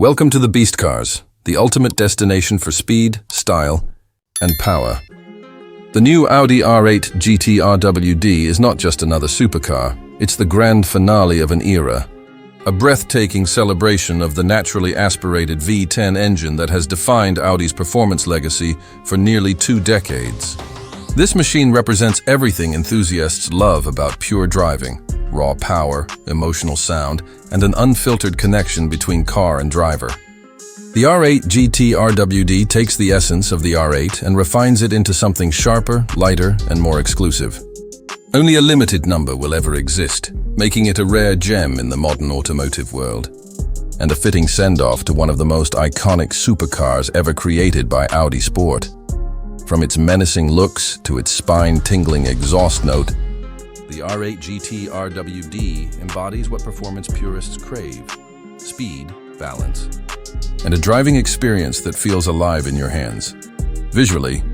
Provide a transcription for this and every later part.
Welcome to the Beast Cars, the ultimate destination for speed, style, and power. The new Audi R8 GT RWD is not just another supercar, it's the grand finale of an era. A breathtaking celebration of the naturally aspirated V10 engine that has defined Audi's performance legacy for nearly 2 decades. This machine represents everything enthusiasts love about pure driving: raw power, emotional sound, and an unfiltered connection between car and driver. The R8 GT RWD takes the essence of the R8 and refines it into something sharper, lighter, and more exclusive. Only a limited number will ever exist, making it a rare gem in the modern automotive world, and a fitting send-off to one of the most iconic supercars ever created by Audi Sport. From its menacing looks to its spine-tingling exhaust note, the R8 GT RWD embodies what performance purists crave: speed, balance, and a driving experience that feels alive in your hands. Visually,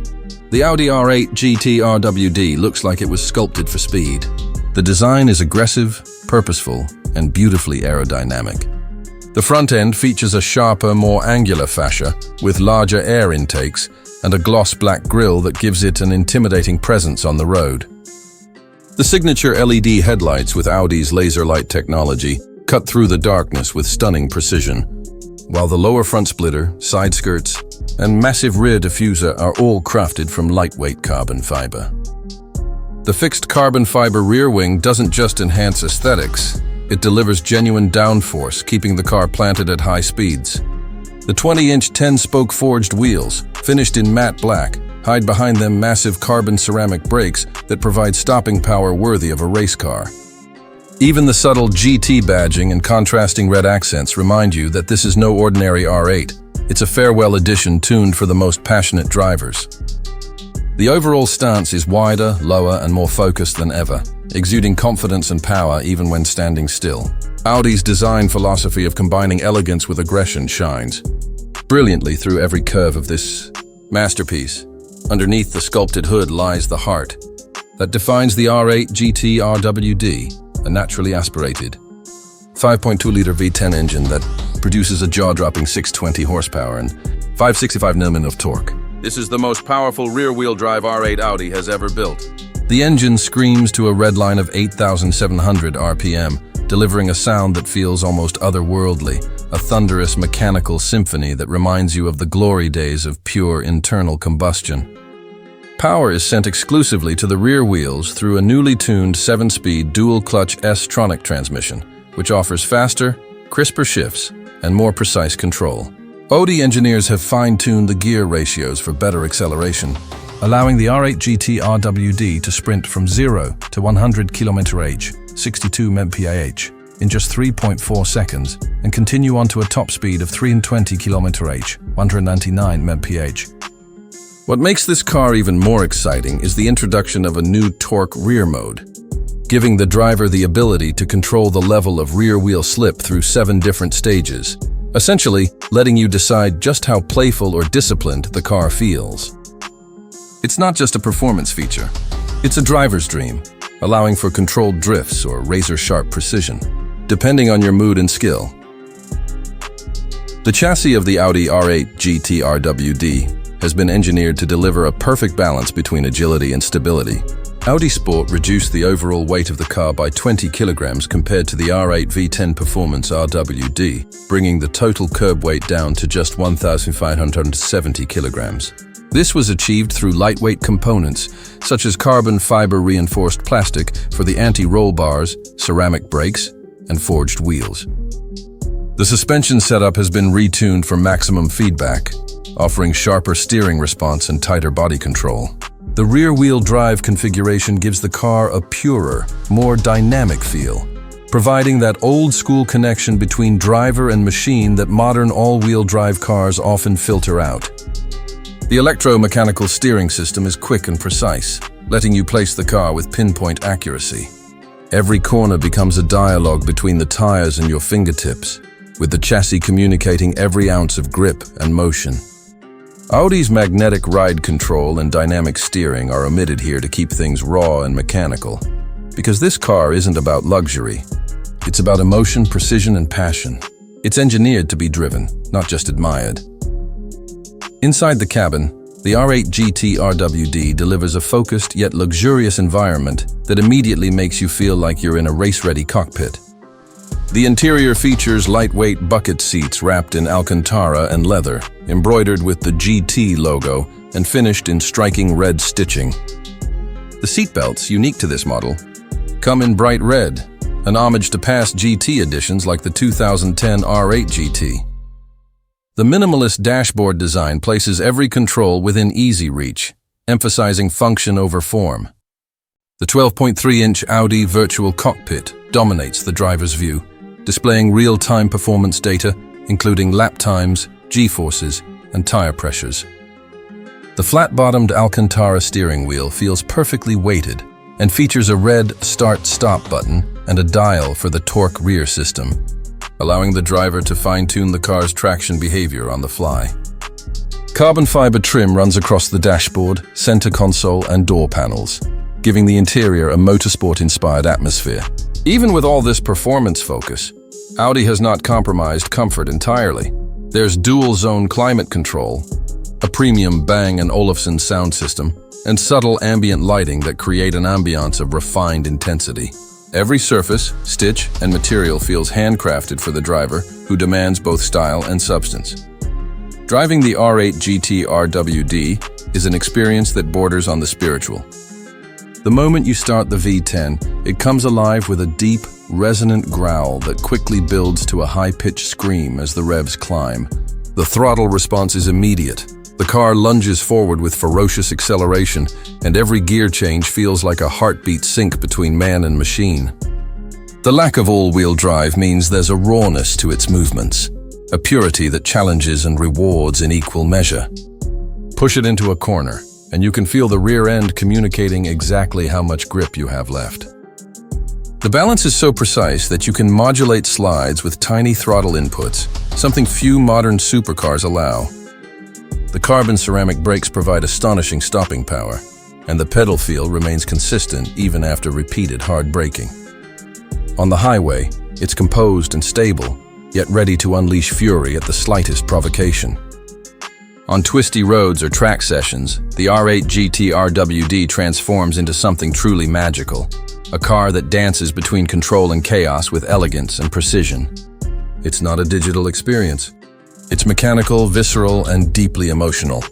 the Audi R8 GT RWD looks like it was sculpted for speed. The design is aggressive, purposeful, and beautifully aerodynamic. The front end features a sharper, more angular fascia with larger air intakes and a gloss black grille that gives it an intimidating presence on the road. The signature LED headlights with Audi's laser light technology cut through the darkness with stunning precision, while the lower front splitter, side skirts, and massive rear diffuser are all crafted from lightweight carbon fiber. The fixed carbon fiber rear wing doesn't just enhance aesthetics, it delivers genuine downforce, keeping the car planted at high speeds. The 20-inch 10-spoke forged wheels, finished in matte black, hide behind them massive carbon ceramic brakes that provide stopping power worthy of a race car. Even the subtle GT badging and contrasting red accents remind you that this is no ordinary R8. It's a farewell edition tuned for the most passionate drivers. The overall stance is wider, lower, and more focused than ever, exuding confidence and power even when standing still. Audi's design philosophy of combining elegance with aggression shines brilliantly through every curve of this masterpiece. Underneath the sculpted hood lies the heart that defines the R8 GT RWD, a naturally aspirated 5.2-liter V10 engine that produces a jaw-dropping 620 horsepower and 565 Nm of torque. This is the most powerful rear-wheel drive R8 Audi has ever built. The engine screams to a red line of 8,700 RPM, delivering a sound that feels almost otherworldly, a thunderous mechanical symphony that reminds you of the glory days of pure internal combustion. Power is sent exclusively to the rear wheels through a newly tuned 7-speed dual-clutch S-tronic transmission, which offers faster, crisper shifts and more precise control. Audi engineers have fine-tuned the gear ratios for better acceleration, allowing the R8 GT RWD to sprint from 0 to 100 km/h, 62 mph, in just 3.4 seconds, and continue on to a top speed of 320 km/h, 199 mph. What makes this car even more exciting is the introduction of a new torque rear mode, giving the driver the ability to control the level of rear wheel slip through 7 different stages, essentially letting you decide just how playful or disciplined the car feels. It's not just a performance feature, it's a driver's dream, allowing for controlled drifts or razor-sharp precision, depending on your mood and skill. The chassis of the Audi R8 GT RWD has been engineered to deliver a perfect balance between agility and stability. Audi Sport reduced the overall weight of the car by 20 kilograms compared to the R8 V10 Performance RWD, bringing the total curb weight down to just 1,570 kilograms. This was achieved through lightweight components, such as carbon fiber reinforced plastic for the anti-roll bars, ceramic brakes, and forged wheels. The suspension setup has been retuned for maximum feedback, offering sharper steering response and tighter body control. The rear-wheel drive configuration gives the car a purer, more dynamic feel, providing that old-school connection between driver and machine that modern all-wheel drive cars often filter out. The electromechanical steering system is quick and precise, letting you place the car with pinpoint accuracy. Every corner becomes a dialogue between the tires and your fingertips, with the chassis communicating every ounce of grip and motion. Audi's magnetic ride control and dynamic steering are omitted here to keep things raw and mechanical, because this car isn't about luxury. It's about emotion, precision, and passion. It's engineered to be driven, not just admired. Inside the cabin, the R8 GT RWD delivers a focused yet luxurious environment that immediately makes you feel like you're in a race-ready cockpit. The interior features lightweight bucket seats wrapped in Alcantara and leather, embroidered with the GT logo and finished in striking red stitching. The seatbelts, unique to this model, come in bright red, an homage to past GT editions like the 2010 R8 GT. The minimalist dashboard design places every control within easy reach, emphasizing function over form. The 12.3-inch Audi virtual cockpit dominates the driver's view, displaying real-time performance data, including lap times, G-forces, and tire pressures. The flat-bottomed Alcantara steering wheel feels perfectly weighted and features a red start-stop button and a dial for the torque rear system, allowing the driver to fine-tune the car's traction behavior on the fly. Carbon fiber trim runs across the dashboard, center console, and door panels, giving the interior a motorsport-inspired atmosphere. Even with all this performance focus, Audi has not compromised comfort entirely. There's dual-zone climate control, a premium Bang & Olufsen sound system, and subtle ambient lighting that create an ambiance of refined intensity. Every surface, stitch, and material feels handcrafted for the driver, who demands both style and substance. Driving the R8 GT RWD is an experience that borders on the spiritual. The moment you start the V10, it comes alive with a deep, resonant growl that quickly builds to a high-pitched scream as the revs climb. The throttle response is immediate. The car lunges forward with ferocious acceleration, and every gear change feels like a heartbeat sync between man and machine. The lack of all-wheel drive means there's a rawness to its movements, a purity that challenges and rewards in equal measure. Push it into a corner, and you can feel the rear end communicating exactly how much grip you have left. The balance is so precise that you can modulate slides with tiny throttle inputs, something few modern supercars allow. The carbon ceramic brakes provide astonishing stopping power, and the pedal feel remains consistent even after repeated hard braking. On the highway, it's composed and stable, yet ready to unleash fury at the slightest provocation. On twisty roads or track sessions, the R8 GT RWD transforms into something truly magical, a car that dances between control and chaos with elegance and precision. It's not a digital experience. It's mechanical, visceral, and deeply emotional.